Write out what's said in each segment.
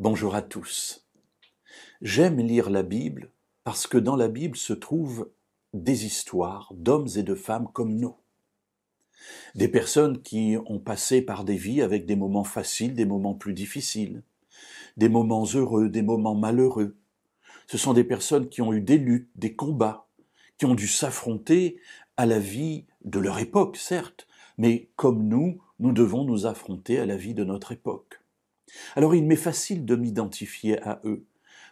Bonjour à tous. J'aime lire la Bible parce que dans la Bible se trouvent des histoires d'hommes et de femmes comme nous. Des personnes qui ont passé par des vies avec des moments faciles, des moments plus difficiles, des moments heureux, des moments malheureux. Ce sont des personnes qui ont eu des luttes, des combats, qui ont dû s'affronter à la vie de leur époque, certes, mais comme nous devons nous affronter à la vie de notre époque. Alors il m'est facile de m'identifier à eux,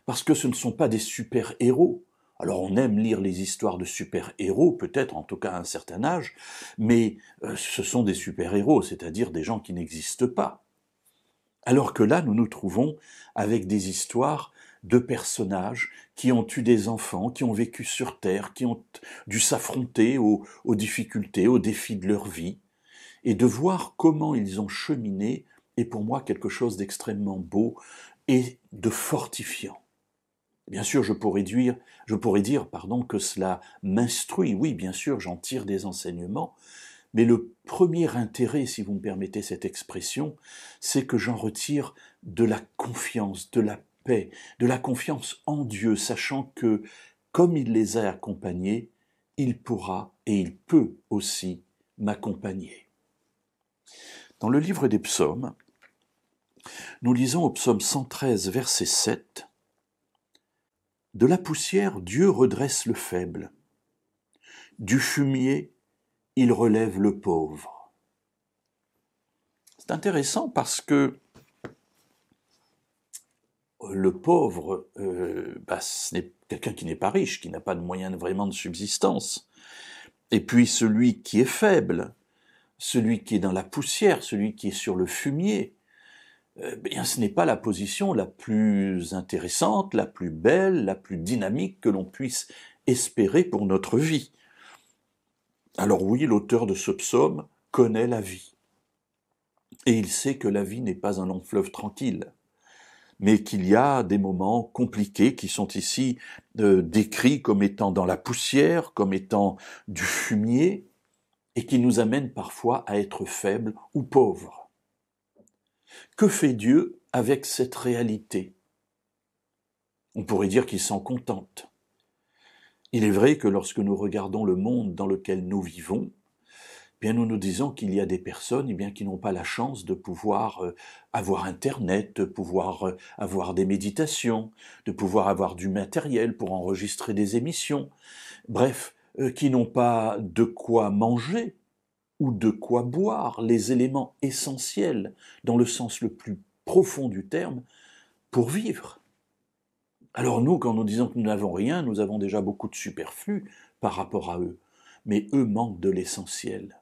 parce que ce ne sont pas des super-héros. Alors on aime lire les histoires de super-héros, peut-être en tout cas à un certain âge, mais ce sont des super-héros, c'est-à-dire des gens qui n'existent pas. Alors que là, nous nous trouvons avec des histoires de personnages qui ont eu des enfants, qui ont vécu sur Terre, qui ont dû s'affronter aux difficultés, aux défis de leur vie, et de voir comment ils ont cheminé est pour moi quelque chose d'extrêmement beau et de fortifiant. Bien sûr, je pourrais dire que cela m'instruit. Oui, bien sûr, j'en tire des enseignements, mais le premier intérêt, si vous me permettez cette expression, c'est que j'en retire de la confiance, de la paix, de la confiance en Dieu, sachant que, comme il les a accompagnés, il pourra et il peut aussi m'accompagner. Dans le livre des psaumes, nous lisons au psaume 113, verset 7, « De la poussière, Dieu redresse le faible. Du fumier, il relève le pauvre. » C'est intéressant parce que le pauvre, ce n'est quelqu'un qui n'est pas riche, qui n'a pas de moyens vraiment de subsistance. Et puis celui qui est faible, celui qui est dans la poussière, celui qui est sur le fumier, ce n'est pas la position la plus intéressante, la plus belle, la plus dynamique que l'on puisse espérer pour notre vie. Alors oui, l'auteur de ce psaume connaît la vie. Et il sait que la vie n'est pas un long fleuve tranquille, mais qu'il y a des moments compliqués qui sont ici décrits comme étant dans la poussière, comme étant du fumier, et qui nous amènent parfois à être faibles ou pauvres. Que fait Dieu avec cette réalité? On pourrait dire qu'il s'en contente. Il est vrai que lorsque nous regardons le monde dans lequel nous vivons, bien nous nous disons qu'il y a des personnes qui n'ont pas la chance de pouvoir avoir Internet, de pouvoir avoir des méditations, de pouvoir avoir du matériel pour enregistrer des émissions, bref, qui n'ont pas de quoi manger ou de quoi boire, les éléments essentiels dans le sens le plus profond du terme pour vivre. Alors nous, quand nous disons que nous n'avons rien, nous avons déjà beaucoup de superflu par rapport à eux, mais eux manquent de l'essentiel.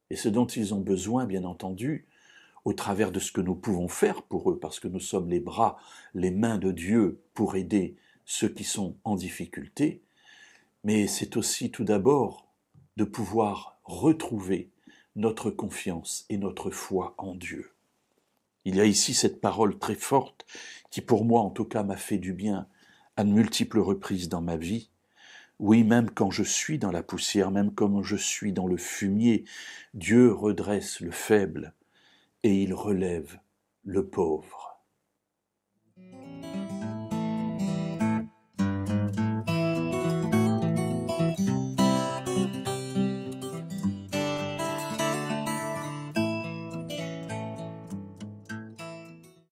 Et ce dont ils ont besoin, bien entendu, au travers de ce que nous pouvons faire pour eux, parce que nous sommes les bras, les mains de Dieu pour aider ceux qui sont en difficulté, mais c'est aussi tout d'abord de pouvoir retrouver notre confiance et notre foi en Dieu. Il y a ici cette parole très forte qui, pour moi en tout cas, m'a fait du bien à de multiples reprises dans ma vie. Oui, même quand je suis dans la poussière, même quand je suis dans le fumier, Dieu redresse le faible et il relève le pauvre.